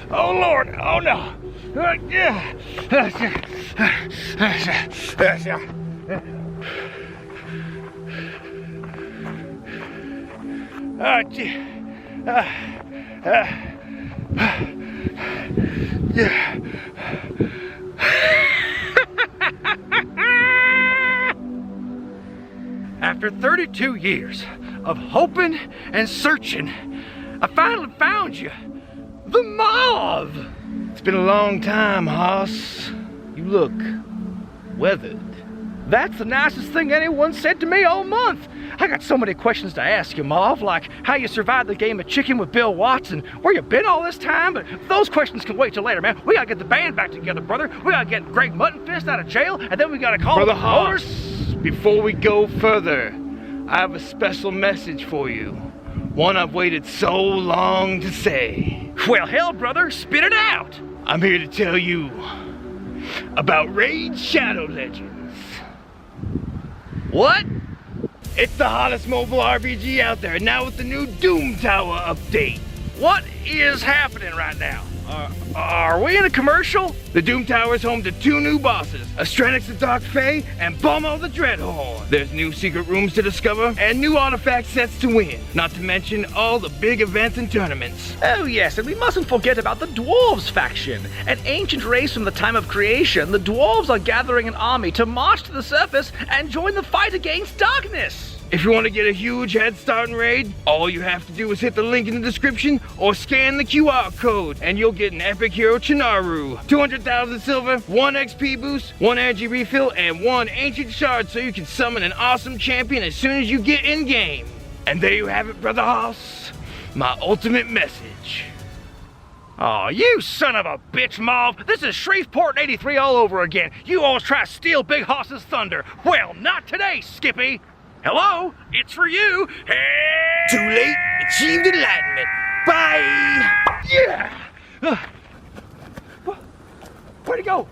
Oh Lord, oh no. After 32 years of hoping and searching, I finally found you, the Mauve. It's been a long time, Hoss. You look weathered. That's the nicest thing anyone said to me all month. I got so many questions to ask you, Mauve, like how you survived the game of chicken with Bill Watson, where you been all this time, but those questions can wait till later, man. We gotta get the band back together, brother. We gotta get Greg Muttonfist out of jail, and then we gotta call Brother the Hoss, promoters. before we go further, I have a special message for you. One I've waited so long to say. Well, hell, brother, spit it out. I'm here to tell you about Raid Shadow Legends. What? It's the hottest mobile RPG out there, now with the new Doom Tower update. What is happening right now? Are we in a commercial? The Doom Tower is home to 2 new bosses, Astrenix the Dark Fae and Bomo the Dreadhorde. There's new secret rooms to discover and new artifact sets to win, not to mention all the big events and tournaments. Oh yes, and we mustn't forget about the Dwarves faction. An ancient race from the time of creation, the Dwarves are gathering an army to march to the surface and join the fight against darkness. If you want to get a huge head start in Raid, all you have to do is hit the link in the description or scan the QR code and you'll get an epic hero Chinaru, 200,000 silver, 1 XP boost, 1 energy refill, and 1 ancient shard so you can summon an awesome champion as soon as you get in game. And there you have it, Brother Hoss, my ultimate message. Oh, you son of a bitch, Mauve. This is Shreveport 83 all over again. You always try to steal Big Hoss's thunder. Well, not today, Skippy. Hello, it's for you. Hey! Too late, achieved enlightenment. Bye! Yeah! Where'd it go?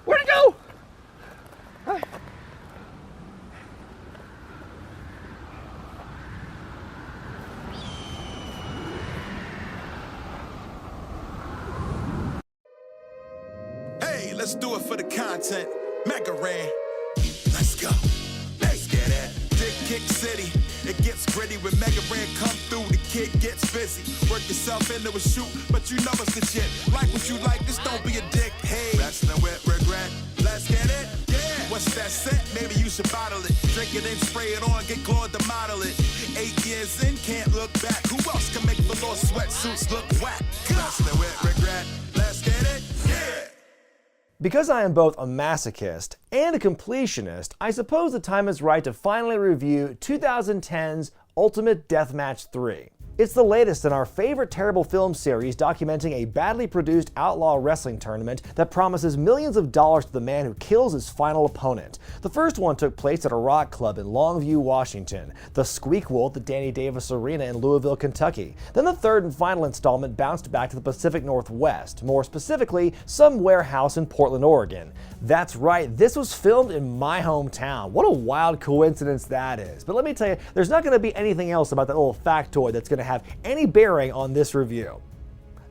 Where'd it go? Hey, let's do it for the content. Mega Ran. Let's go. Let's get it. Dick Kick City. It gets gritty when Mega Ran come through. The kid gets busy. Work yourself into a shoot, but you know it's legit. Like what you like, just don't be a dick. Hey, wrestling with regret. Let's get it. Yeah. What's that set? Maybe you should bottle it. Drink it and spray it on. Get Claude to model it. 8 years in, can't look back. Who else can make the little sweatsuits look whack? Wrestling with regret. Let's get it. Yeah. Because I am both a masochist and a completionist, I suppose the time is right to finally review 2010's Ultimate Deathmatch 3. It's the latest in our favorite terrible film series documenting a badly produced outlaw wrestling tournament that promises millions of dollars to the man who kills his final opponent. The first one took place at a rock club in Longview, Washington, the Squeak Wolf at Danny Davis Arena in Louisville, Kentucky. Then the third and final installment bounced back to the Pacific Northwest, more specifically, some warehouse in Portland, Oregon. That's right, this was filmed in my hometown. What a wild coincidence that is. But let me tell you, there's not going to be anything else about that little factoid that's going to have any bearing on this review.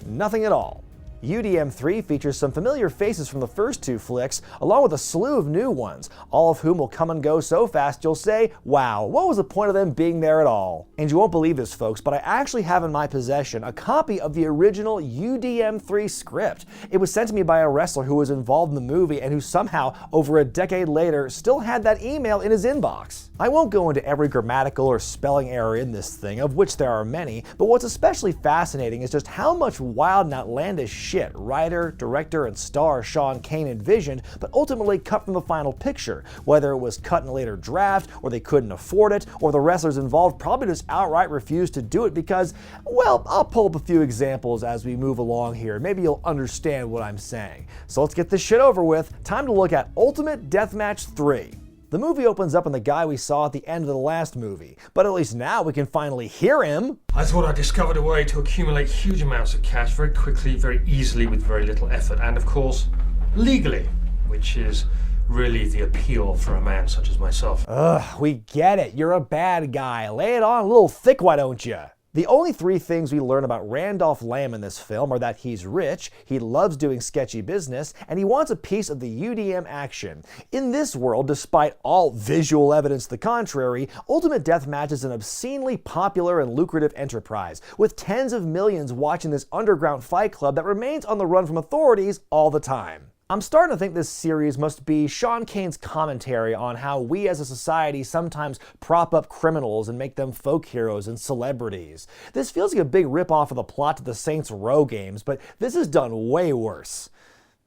Nothing at all. UDM3 features some familiar faces from the first 2 flicks, along with a slew of new ones, all of whom will come and go so fast you'll say, wow, what was the point of them being there at all? And you won't believe this, folks, but I actually have in my possession a copy of the original UDM3 script. It was sent to me by a wrestler who was involved in the movie and who somehow, over a decade later, still had that email in his inbox. I won't go into every grammatical or spelling error in this thing, of which there are many, but what's especially fascinating is just how much wild and outlandish shit writer, director, and star Sean Kane envisioned, but ultimately cut from the final picture, whether it was cut in a later draft, or they couldn't afford it, or the wrestlers involved probably just outright refused to do it because, well, I'll pull up a few examples as we move along here. Maybe you'll understand what I'm saying. So let's get this shit over with. Time to look at Ultimate Deathmatch 3. The movie opens up on the guy we saw at the end of the last movie, but at least now we can finally hear him. I thought I discovered a way to accumulate huge amounts of cash very quickly, very easily, with very little effort, and of course, legally, which is really the appeal for a man such as myself. Ugh, we get it. You're a bad guy. Lay it on a little thick, why don't you? The only three things we learn about Randolph Lamb in this film are that he's rich, he loves doing sketchy business, and he wants a piece of the UDM action. In this world, despite all visual evidence to the contrary, Ultimate Deathmatch is an obscenely popular and lucrative enterprise, with tens of millions watching this underground fight club that remains on the run from authorities all the time. I'm starting to think this series must be Sean Kane's commentary on how we as a society sometimes prop up criminals and make them folk heroes and celebrities. This feels like a big ripoff of the plot to the Saints Row games, but this is done way worse.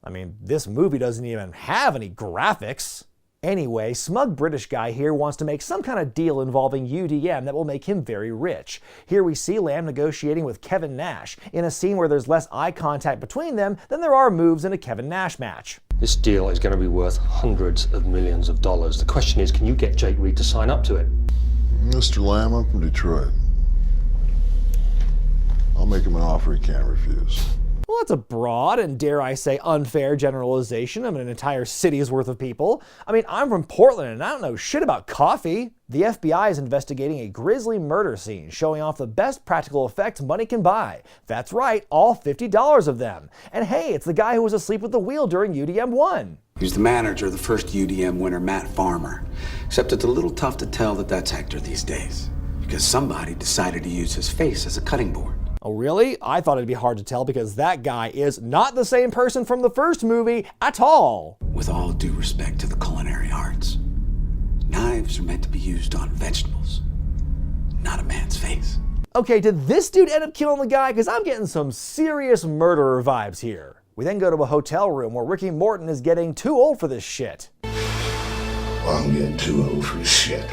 I mean, this movie doesn't even have any graphics. Anyway, smug British guy here wants to make some kind of deal involving UDM that will make him very rich. Here we see Lamb negotiating with Kevin Nash, in a scene where there's less eye contact between them than there are moves in a Kevin Nash match. This deal is going to be worth hundreds of millions of dollars. The question is, can you get Jake Reed to sign up to it? Mr. Lamb, I'm from Detroit. I'll make him an offer he can't refuse. Well, that's a broad and, dare I say, unfair generalization of an entire city's worth of people. I mean, I'm from Portland and I don't know shit about coffee. The FBI is investigating a grisly murder scene, showing off the best practical effects money can buy. That's right, all $50 of them. And hey, it's the guy who was asleep at the wheel during UDM 1. He's the manager of the first UDM winner, Matt Farmer. Except it's a little tough to tell that that's Hector these days, because somebody decided to use his face as a cutting board. Oh really? I thought it'd be hard to tell because that guy is not the same person from the first movie at all. With all due respect to the culinary arts, knives are meant to be used on vegetables, not a man's face. Okay, did this dude end up killing the guy? Because I'm getting some serious murderer vibes here. We then go to a hotel room where Ricky Morton is getting too old for this shit. I'm getting too old for this shit.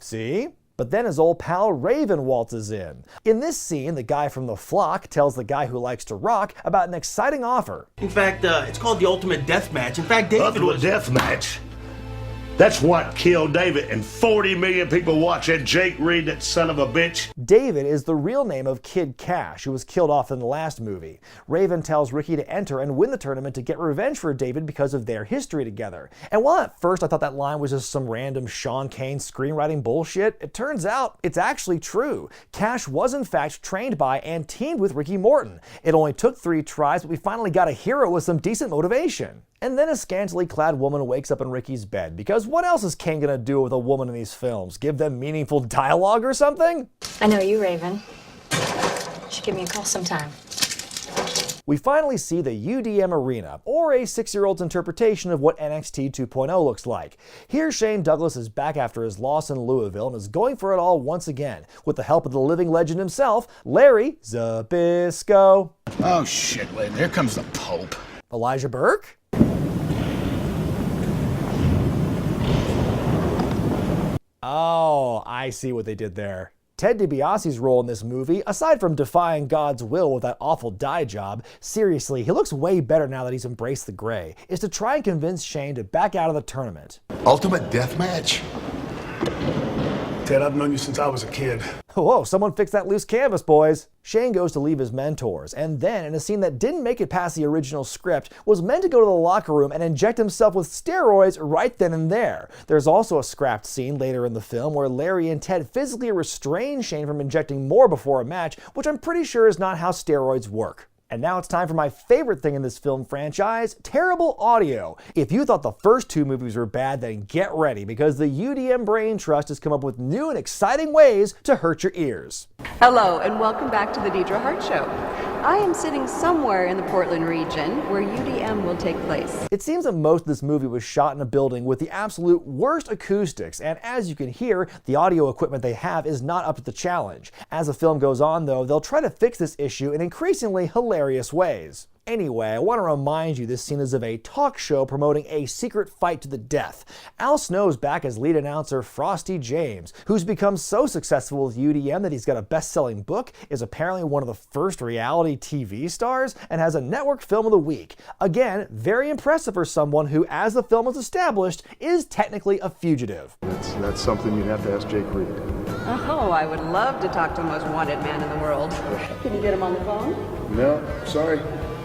See? But then his old pal Raven waltzes in. In this scene, the guy from The Flock tells the guy who likes to rock about an exciting offer. In fact, it's called the Ultimate Deathmatch. In fact, David Ultimate Deathmatch? That's what killed David, and 40 million people watching Jake Reed, that son of a bitch. David is the real name of Kid Cash, who was killed off in the last movie. Raven tells Ricky to enter and win the tournament to get revenge for David because of their history together. And while at first I thought that line was just some random Sean Kane screenwriting bullshit, it turns out it's actually true. Cash was in fact trained by and teamed with Ricky Morton. It only took 3 tries, but we finally got a hero with some decent motivation. And then a scantily clad woman wakes up in Ricky's bed, because what else is Kane gonna do with a woman in these films? Give them meaningful dialogue or something? I know you, Raven. You should give me a call sometime. We finally see the UDM arena, or a 6-year-old's interpretation of what NXT 2.0 looks like. Here Shane Douglas is back after his loss in Louisville and is going for it all once again, with the help of the living legend himself, Larry Zbyszko. Oh shit, wait, here comes the Pope. Elijah Burke? Oh, I see what they did there. Ted DiBiase's role in this movie, aside from defying God's will with that awful dye job, seriously, he looks way better now that he's embraced the gray, is to try and convince Shane to back out of the tournament. Ultimate Deathmatch? Ted, I've known you since I was a kid. Whoa, someone fix that loose canvas, boys. Shane goes to leave his mentors, and then, in a scene that didn't make it past the original script, was meant to go to the locker room and inject himself with steroids right then and there. There's also a scrapped scene later in the film where Larry and Ted physically restrain Shane from injecting more before a match, which I'm pretty sure is not how steroids work. And now it's time for my favorite thing in this film franchise, terrible audio. If you thought the first 2 movies were bad, then get ready, because the UDM Brain Trust has come up with new and exciting ways to hurt your ears. Hello, and welcome back to the Deidre Hart Show. I am sitting somewhere in the Portland region where UDM will take place. It seems that most of this movie was shot in a building with the absolute worst acoustics, and as you can hear, the audio equipment they have is not up to the challenge. As the film goes on, though, they'll try to fix this issue in increasingly hilarious ways. Anyway, I want to remind you this scene is of a talk show promoting a secret fight to the death. Al Snow's back as lead announcer Frosty James, who's become so successful with UDM that he's got a best-selling book, is apparently one of the first reality TV stars, and has a network film of the week. Again, very impressive for someone who, as the film is established, is technically a fugitive. That's something you'd have to ask Jake Reed. Oh, I would love to talk to the most wanted man in the world. Can you get him on the phone? No, sorry.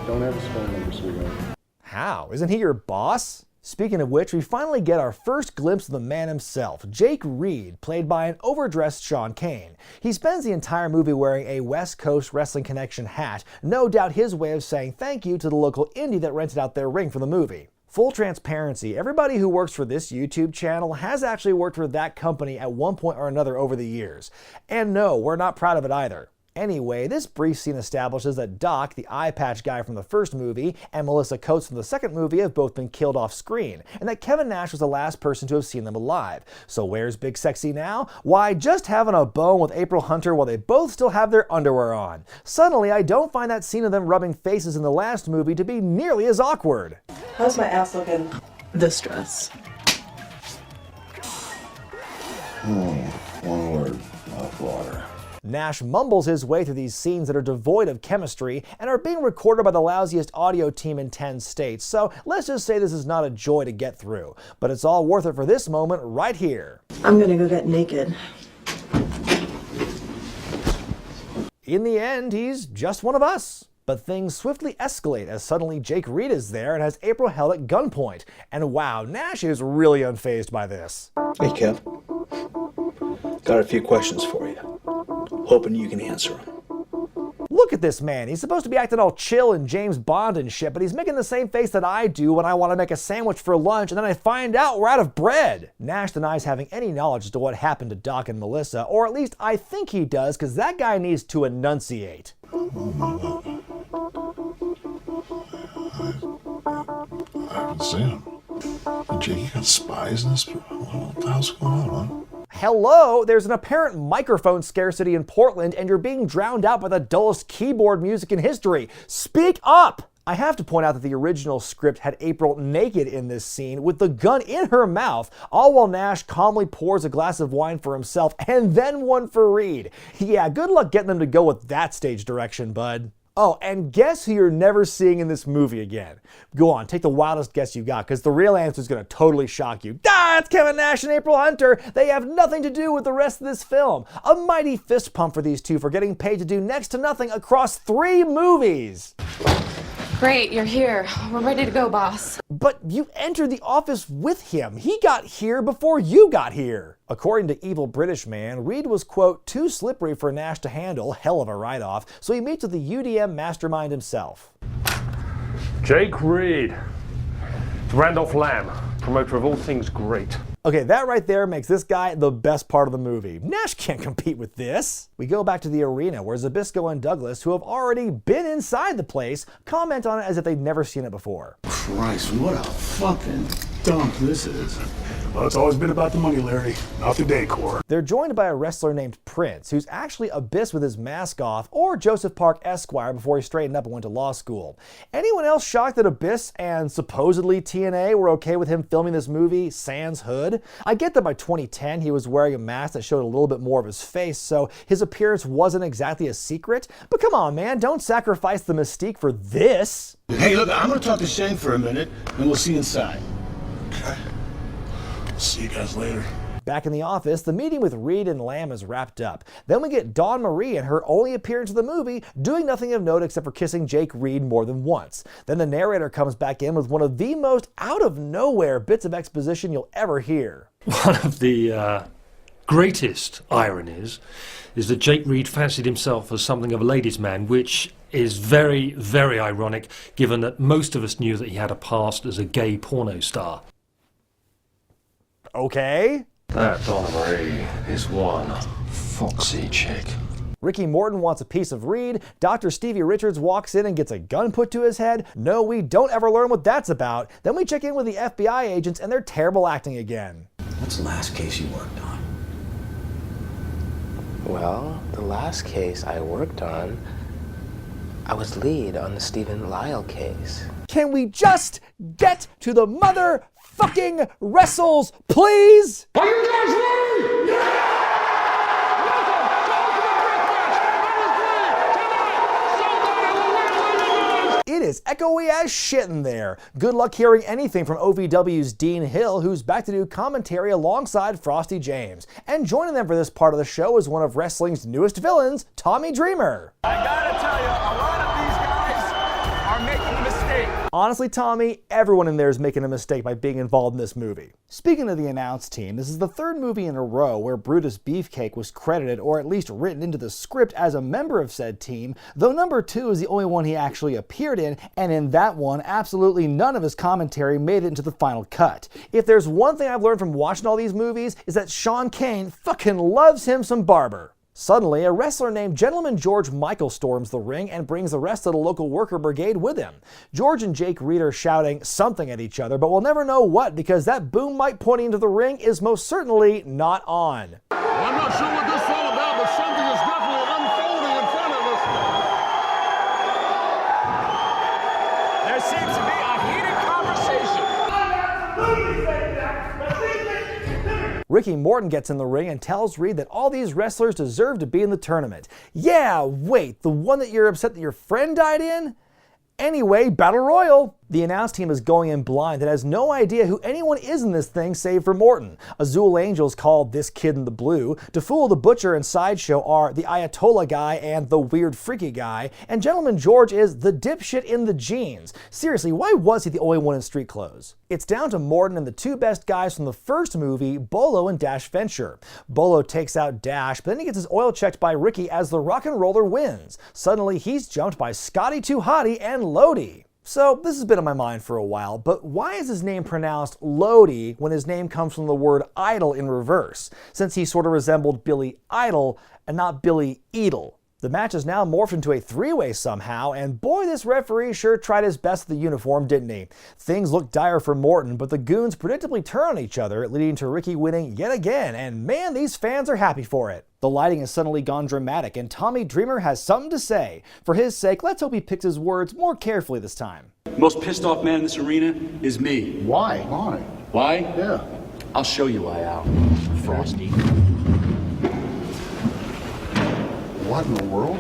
Don't have his phone number, sweetheart. How? Isn't he your boss? Speaking of which, we finally get our first glimpse of the man himself, Jake Reed, played by an overdressed Sean Kane. He spends the entire movie wearing a West Coast Wrestling Connection hat, no doubt his way of saying thank you to the local indie that rented out their ring for the movie. Full transparency, everybody who works for this YouTube channel has actually worked for that company at one point or another over the years. And no, we're not proud of it either. Anyway, this brief scene establishes that Doc, the eye patch guy from the first movie, and Melissa Coates from the second movie have both been killed off screen, and that Kevin Nash was the last person to have seen them alive. So where's Big Sexy now? Why, just having a bone with April Hunter while they both still have their underwear on. Suddenly, I don't find that scene of them rubbing faces in the last movie to be nearly as awkward. How's my ass looking? This dress. One word, mouth water. Nash mumbles his way through these scenes that are devoid of chemistry and are being recorded by the lousiest audio team in 10 states, so let's just say this is not a joy to get through. But it's all worth it for this moment right here. I'm gonna go get naked. In the end, he's just one of us. But things swiftly escalate as suddenly Jake Reed is there and has April held at gunpoint. And wow, Nash is really unfazed by this. Hey, Kev. Got a few questions for you. Hoping you can answer them. Look at this man. He's supposed to be acting all chill and James Bond and shit, but he's making the same face that I do when I want to make a sandwich for lunch and then I find out we're out of bread. Nash denies having any knowledge as to what happened to Doc and Melissa, or at least I think he does, because that guy needs to enunciate. I haven't seen him. Hey, Jake, you got spies in this? What the hell's going on, man? Hello, there's an apparent microphone scarcity in Portland and you're being drowned out by the dullest keyboard music in history. Speak up! I have to point out that the original script had April naked in this scene with the gun in her mouth, all while Nash calmly pours a glass of wine for himself and then one for Reed. Yeah, good luck getting them to go with that stage direction, bud. Oh, and guess who you're never seeing in this movie again? Go on, take the wildest guess you got, because the real answer is going to totally shock you. Ah, it's Kevin Nash and April Hunter. They have nothing to do with the rest of this film. A mighty fist pump for these two for getting paid to do next to nothing across 3 movies. Great, you're here. We're ready to go, boss. But you entered the office with him. He got here before you got here. According to Evil British Man, Reed was, quote, too slippery for Nash to handle, hell of a write-off, so he meets with the UDM mastermind himself. Jake Reed. It's Randolph Lamb, promoter of all things great. Okay, that right there makes this guy the best part of the movie. Nash can't compete with this. We go back to the arena where Zbyszko and Douglas, who have already been inside the place, comment on it as if they've never seen it before. Christ, what a fucking dump this is. Well, it's always been about the money, Larry, not the decor. They're joined by a wrestler named Prince, who's actually Abyss with his mask off, or Joseph Park Esquire before he straightened up and went to law school. Anyone else shocked that Abyss and supposedly TNA were okay with him filming this movie sans hood? I get that by 2010 he was wearing a mask that showed a little bit more of his face, so his appearance wasn't exactly a secret, but come on man, don't sacrifice the mystique for this. Hey, look, I'm gonna talk to Shane for a minute, and we'll see inside. Okay. See you guys later. Back in the office, the meeting with Reed and Lamb is wrapped up. Then we get Dawn Marie in her only appearance of the movie, doing nothing of note except for kissing Jake Reed more than once. Then the narrator comes back in with one of the most out-of-nowhere bits of exposition you'll ever hear. One of the greatest ironies is that Jake Reed fancied himself as something of a ladies' man, which is very, very ironic, given that most of us knew that he had a past as a gay porno star. Okay. That Dawn Marie is one foxy chick. Ricky Morton wants a piece of Reed. Dr. Stevie Richards walks in and gets a gun put to his head. No, we don't ever learn what that's about. Then we check in with the FBI agents and they're terrible acting again. What's the last case you worked on? Well, the last case I worked on, I was lead on the Stephen Lyle case. Can we just get to the motherfucking wrestles, please? Are you guys ready? Yeah! It is echoey as shit in there. Good luck hearing anything from OVW's Dean Hill, who's back to do commentary alongside Frosty James. And joining them for this part of the show is one of wrestling's newest villains, Tommy Dreamer. I gotta tell you, a lot of these guys are making a mistake. Honestly, Tommy, everyone in there is making a mistake by being involved in this movie. Speaking of the announce team, this is the third movie in a row where Brutus Beefcake was credited or at least written into the script as a member of said team, though number 2 is the only one he actually appeared in, and in that one, absolutely none of his commentary made it into the final cut. If there's one thing I've learned from watching all these movies, is that Sean Kane fucking loves him some Barber. Suddenly, a wrestler named Gentleman George Michael storms the ring and brings the rest of the local worker brigade with him. George and Jake Reed are shouting something at each other, but we'll never know what because that boom mic pointing into the ring is most certainly not on. I'm not sure what this is all about, but something is definitely unfolding in front of us. There seems to be a heated conversation. Ricky Morton gets in the ring and tells Reed that all these wrestlers deserve to be in the tournament. Yeah, wait, the one that you're upset that your friend died in? Anyway, Battle Royal. The announce team is going in blind and has no idea who anyone is in this thing save for Morton. Azul Angels called This Kid in the Blue. DeFool the Butcher and Sideshow are the Ayatollah guy and the weird freaky guy. And Gentleman George is the dipshit in the jeans. Seriously, why was he the only one in street clothes? It's down to Morton and the two best guys from the first movie, Bolo and Dash Venture. Bolo takes out Dash, but then he gets his oil checked by Ricky as the rock and roller wins. Suddenly, he's jumped by Scotty 2 Hotty and Lodi. So this has been on my mind for a while, but why is his name pronounced Lodi when his name comes from the word idol in reverse, since he sort of resembled Billy Idol and not Billy Edel? The match is now morphed into a three-way somehow, and boy, this referee sure tried his best with the uniform, didn't he? Things look dire for Morton, but the goons predictably turn on each other, leading to Ricky winning yet again, and man, these fans are happy for it. The lighting has suddenly gone dramatic, and Tommy Dreamer has something to say. For his sake, let's hope he picks his words more carefully this time. Most pissed off man in this arena is me. Why? Why? Why? Yeah. I'll show you why, Al. Frosty. What in the world?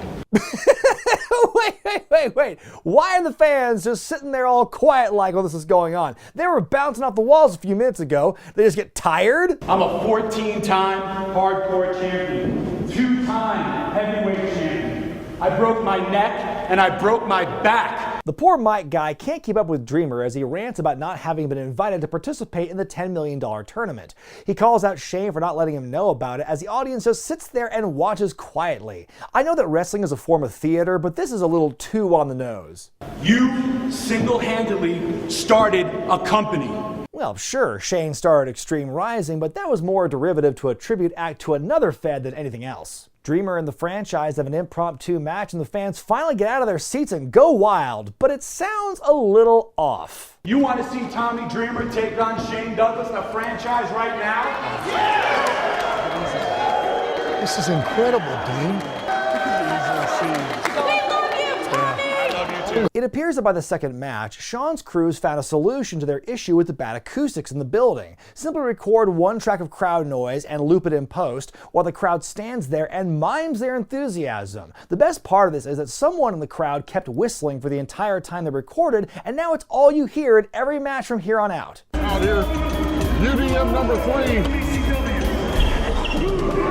Wait. Why are the fans just sitting there all quiet like while this is going on? They were bouncing off the walls a few minutes ago. They just get tired? I'm a 14-time hardcore champion. 2-time heavyweight champion. I broke my neck and I broke my back. The poor Mike guy can't keep up with Dreamer as he rants about not having been invited to participate in the $10 million tournament. He calls out Shane for not letting him know about it as the audience just sits there and watches quietly. I know that wrestling is a form of theater, but this is a little too on the nose. You single-handedly started a company. Well, sure, Shane started Extreme Rising, but that was more a derivative to a tribute act to another fad than anything else. Dreamer and the franchise have an impromptu match and the fans finally get out of their seats and go wild, but it sounds a little off. You want to see Tommy Dreamer take on Shane Douglas in the franchise right now? Yeah! This is incredible, Dean. It appears that by the second match, Sean's crews found a solution to their issue with the bad acoustics in the building. Simply record one track of crowd noise and loop it in post, while the crowd stands there and mimes their enthusiasm. The best part of this is that someone in the crowd kept whistling for the entire time they recorded, and now it's all you hear at every match from here on out. Out here, UDM number 3.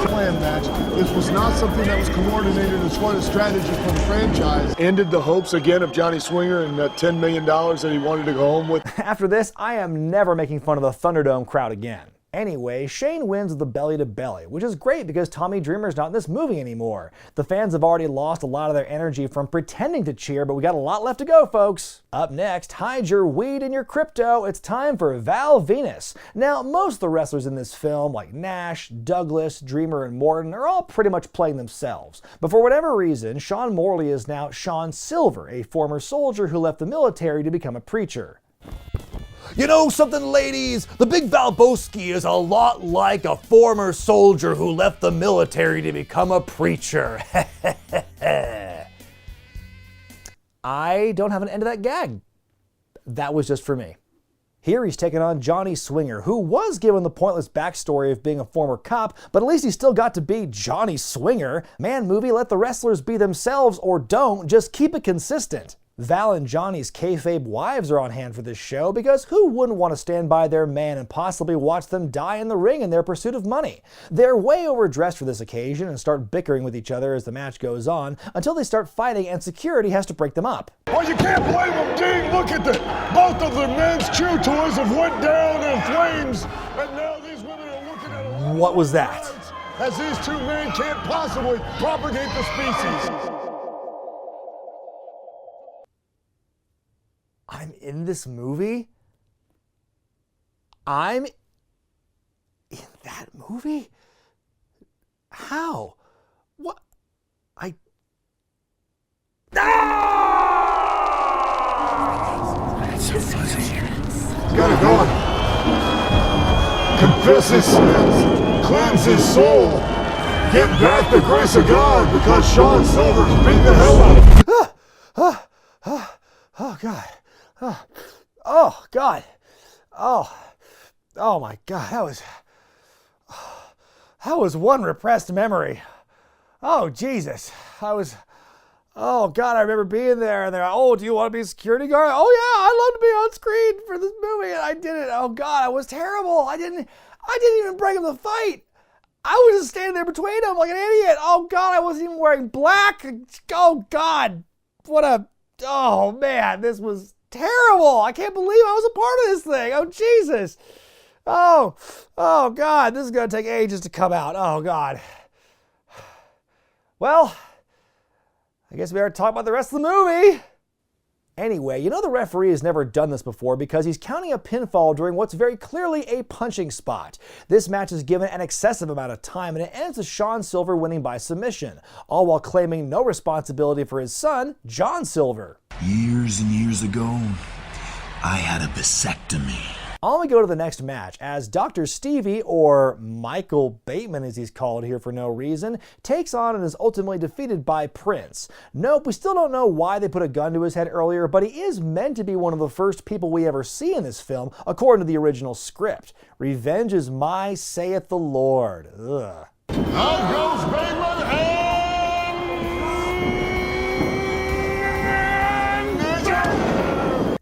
Plan match. This was not something that was coordinated as far as strategy from the franchise. Ended the hopes again of Johnny Swinger and that $10 million that he wanted to go home with. After this, I am never making fun of the Thunderdome crowd again. Anyway, Shane wins with the belly to belly, which is great because Tommy Dreamer's not in this movie anymore. The fans have already lost a lot of their energy from pretending to cheer, but we got a lot left to go, folks. Up next, hide your weed and your crypto. It's time for Val Venus. Now, most of the wrestlers in this film, like Nash, Douglas, Dreamer, and Morton, are all pretty much playing themselves. But for whatever reason, Sean Morley is now Sean Silver, a former soldier who left the military to become a preacher. You know something, ladies? The Big Valboski is a lot like a former soldier who left the military to become a preacher. I don't have an end to that gag. That was just for me. Here he's taking on Johnny Swinger, who was given the pointless backstory of being a former cop, but at least he still got to be Johnny Swinger. Man, movie, let the wrestlers be themselves or don't, just keep it consistent. Val and Johnny's kayfabe wives are on hand for this show because who wouldn't want to stand by their man and possibly watch them die in the ring in their pursuit of money? They're way overdressed for this occasion and start bickering with each other as the match goes on until they start fighting and security has to break them up. Well, you can't blame them, Dean. Look at both of the men's chew toys have went down in flames, and now these women are looking at it. What was that? As these two men can't possibly propagate the species. I'm in this movie? I'm in that movie? How? What? It's so fuzzy. Got it going. Confess his sins, cleanse his soul, get back the grace of God because Sean Silver's beat the hell out of him. Oh, God. Oh, God. Oh, my God. That was one repressed memory. Oh, Jesus. Oh, God, I remember being there, and they're like, oh, do you want to be a security guard? Oh, yeah, I'd love to be on screen for this movie, and I did it. Oh, God, I was terrible. I didn't even break up the fight. I was just standing there between them like an idiot. Oh, God, I wasn't even wearing black. Oh, God. Oh, man, this was terrible. I can't believe I was a part of this thing. Oh, Jesus. Oh, God, this is going to take ages to come out. Oh, God. Well, I guess we better talk about the rest of the movie. Anyway, you know the referee has never done this before because he's counting a pinfall during what's very clearly a punching spot. This match is given an excessive amount of time and it ends with Sean Silver winning by submission, all while claiming no responsibility for his son, John Silver. Years and years ago, I had a vasectomy. On we go to the next match as Dr. Stevie, or Michael Bateman as he's called here for no reason, takes on and is ultimately defeated by Prince. Nope, we still don't know why they put a gun to his head earlier, but he is meant to be one of the first people we ever see in this film, according to the original script. Revenge is my, saith the Lord. Ugh. Out goes Bateman and...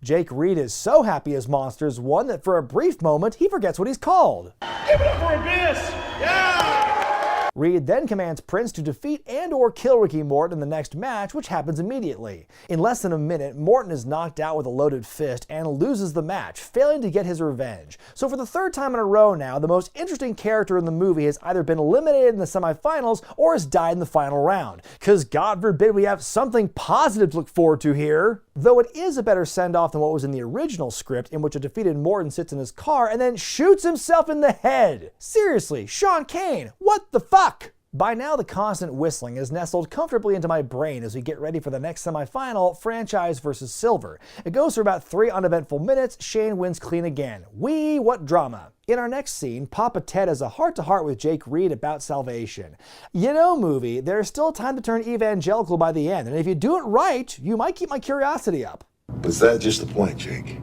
Jake Reed is so happy his monsters won that for a brief moment he forgets what he's called. Give it up for Abyss! Yeah! Reed then commands Prince to defeat and or kill Ricky Morton in the next match, which happens immediately. In less than a minute, Morton is knocked out with a loaded fist and loses the match, failing to get his revenge. So for the third time in a row now, the most interesting character in the movie has either been eliminated in the semifinals or has died in the final round. Cause God forbid we have something positive to look forward to here. Though it is a better send-off than what was in the original script, in which a defeated Morton sits in his car and then shoots himself in the head. Seriously, Sean Kane, what the fuck? By now, the constant whistling is nestled comfortably into my brain as we get ready for the next semifinal, Franchise versus Silver. It goes for about 3 uneventful minutes, Shane wins clean again. Whee, what drama. In our next scene, Papa Ted has a heart-to-heart with Jake Reed about salvation. You know, movie, there's still time to turn evangelical by the end, and if you do it right, you might keep my curiosity up. But is that just the point, Jake?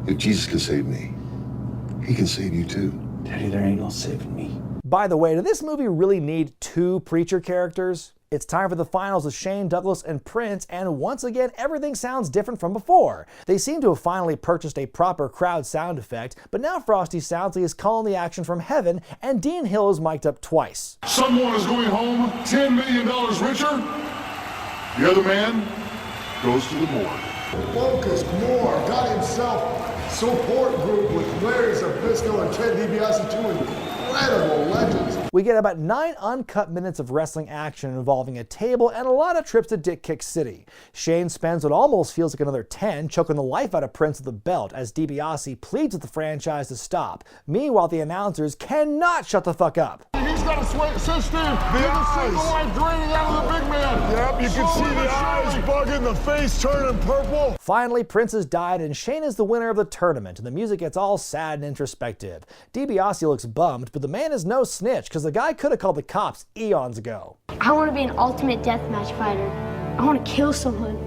If Jesus can save me, he can save you too. Daddy, there ain't no saving me. By the way, did this movie really need 2 preacher characters? It's time for the finals with Shane Douglas and Prince, and once again, everything sounds different from before. They seem to have finally purchased a proper crowd sound effect, but now Frosty sounds like he's calling the action from heaven, and Dean Hill is mic'd up twice. Someone is going home $10 million richer. The other man goes to the morgue. Focus more. Got himself support group with Larry Zbyszko and Ted DiBiase, 2 incredible legends. We get about 9 uncut minutes of wrestling action involving a table and a lot of trips to Dick Kick City. Shane spends what almost feels like another 10 choking the life out of Prince with the belt as DiBiase pleads with the franchise to stop. Meanwhile, the announcers cannot shut the fuck up. He's got a sister. The eyes. The life draining out of the big man. Yep, you can see the eyes bugging, the face turning purple. Finally, Prince has died and Shane is the winner of the tournament, and the music gets all sad and introspective. DiBiase looks bummed, but the man is no snitch because the guy could have called the cops eons ago. I want to be an ultimate deathmatch fighter. I want to kill someone.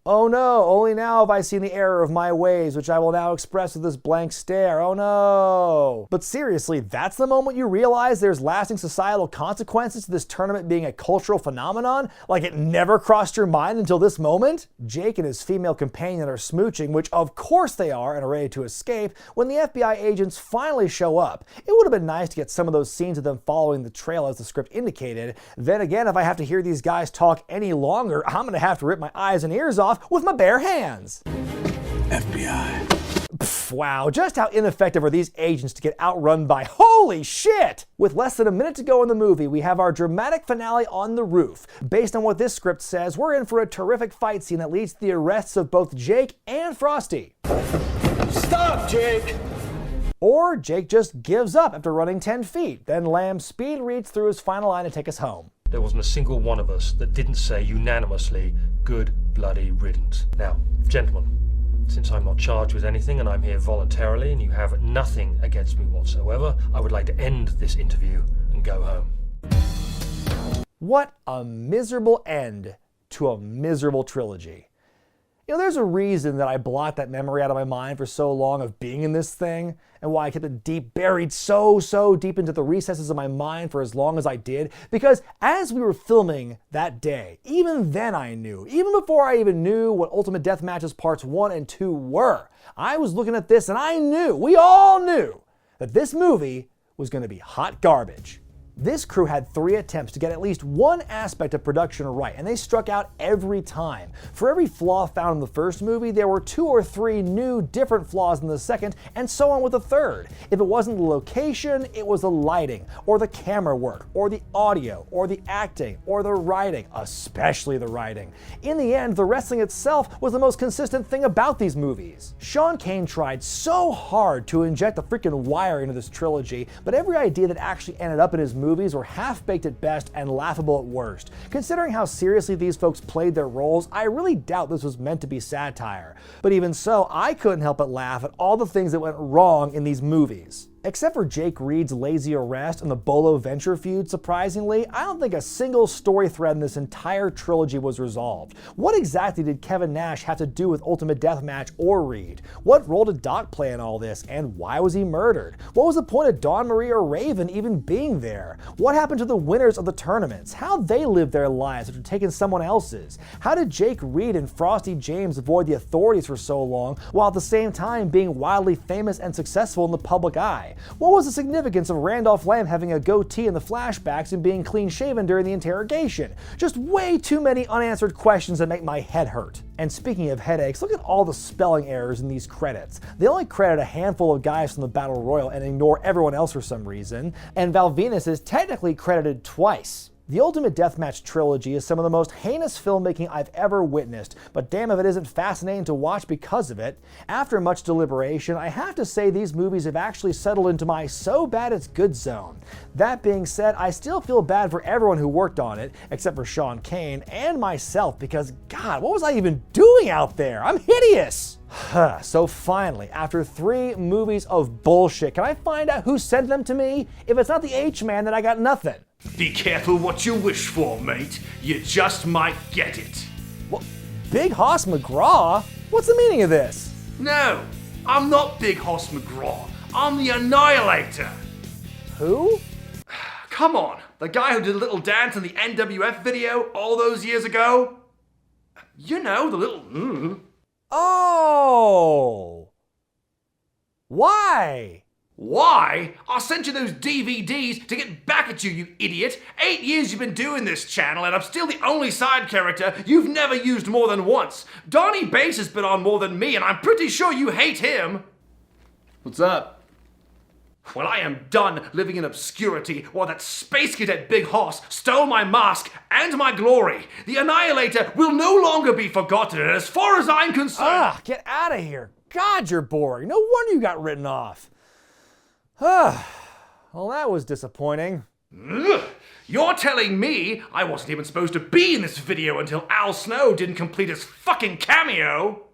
Oh no, only now have I seen the error of my ways, which I will now express with this blank stare. Oh no. But seriously, that's the moment you realize there's lasting societal consequences to this tournament being a cultural phenomenon? Like it never crossed your mind until this moment? Jake and his female companion are smooching, which of course they are, and are ready to escape, when the FBI agents finally show up. It would have been nice to get some of those scenes of them following the trail as the script indicated. Then again, if I have to hear these guys talk any longer, I'm gonna have to rip my eyes and ears off with my bare hands. FBI. Pff, wow, just how ineffective are these agents to get outrun by holy shit! With less than a minute to go in the movie, we have our dramatic finale on the roof. Based on what this script says, we're in for a terrific fight scene that leads to the arrests of both Jake and Frosty. Stop, Jake! Or Jake just gives up after running 10 feet, then Lamb speed reads through his final line to take us home. There wasn't a single one of us that didn't say unanimously, good bloody riddance. Now, gentlemen, since I'm not charged with anything and I'm here voluntarily and you have nothing against me whatsoever, I would like to end this interview and go home. What a miserable end to a miserable trilogy. You know, there's a reason that I blocked that memory out of my mind for so long of being in this thing, and why I kept it buried so deep into the recesses of my mind for as long as I did, because as we were filming that day, even then I knew, even before I even knew what Ultimate Deathmatches Parts 1 and 2 were, I was looking at this and I knew, we all knew, that this movie was going to be hot garbage. This crew had 3 attempts to get at least one aspect of production right, and they struck out every time. For every flaw found in the first movie, there were 2 or 3 new, different flaws in the second, and so on with the third. If it wasn't the location, it was the lighting, or the camera work, or the audio, or the acting, or the writing, especially the writing. In the end, the wrestling itself was the most consistent thing about these movies. Sean Kane tried so hard to inject the freaking wire into this trilogy, but every idea that actually ended up in his movies were half-baked at best and laughable at worst. Considering how seriously these folks played their roles, I really doubt this was meant to be satire. But even so, I couldn't help but laugh at all the things that went wrong in these movies. Except for Jake Reed's lazy arrest and the Bolo Venture feud, surprisingly, I don't think a single story thread in this entire trilogy was resolved. What exactly did Kevin Nash have to do with Ultimate Deathmatch or Reed? What role did Doc play in all this, and why was he murdered? What was the point of Dawn Marie or Raven even being there? What happened to the winners of the tournaments? How they lived their lives after taking someone else's? How did Jake Reed and Frosty James avoid the authorities for so long, while at the same time being wildly famous and successful in the public eye? What was the significance of Randolph Lamb having a goatee in the flashbacks and being clean-shaven during the interrogation? Just way too many unanswered questions that make my head hurt. And speaking of headaches, look at all the spelling errors in these credits. They only credit a handful of guys from the Battle Royal and ignore everyone else for some reason, and Val Venus is technically credited twice. The Ultimate Deathmatch trilogy is some of the most heinous filmmaking I've ever witnessed, but damn if it isn't fascinating to watch because of it. After much deliberation, I have to say these movies have actually settled into my so bad it's good zone. That being said, I still feel bad for everyone who worked on it, except for Sean Kane and myself, because God, what was I even doing out there? I'm hideous! So finally, after 3 movies of bullshit, can I find out who sent them to me? If it's not the H-Man, then I got nothing. Be careful what you wish for, mate. You just might get it. What? Big Hoss McGraw? What's the meaning of this? No, I'm not Big Hoss McGraw. I'm the Annihilator. Who? Come on, the guy who did a little dance in the NWF video all those years ago? You know, the little Oh! Why? Why? I sent you those DVDs to get back at you, you idiot. 8 years you've been doing this channel, and I'm still the only side character you've never used more than once. Donnie Bass has been on more than me, and I'm pretty sure you hate him. What's up? Well, I am done living in obscurity while that space cadet Big Hoss stole my mask and my glory. The Annihilator will no longer be forgotten, and as far as I'm concerned... Get out of here. God, you're boring. No wonder you got written off. Well, that was disappointing. You're telling me I wasn't even supposed to be in this video until Al Snow didn't complete his fucking cameo?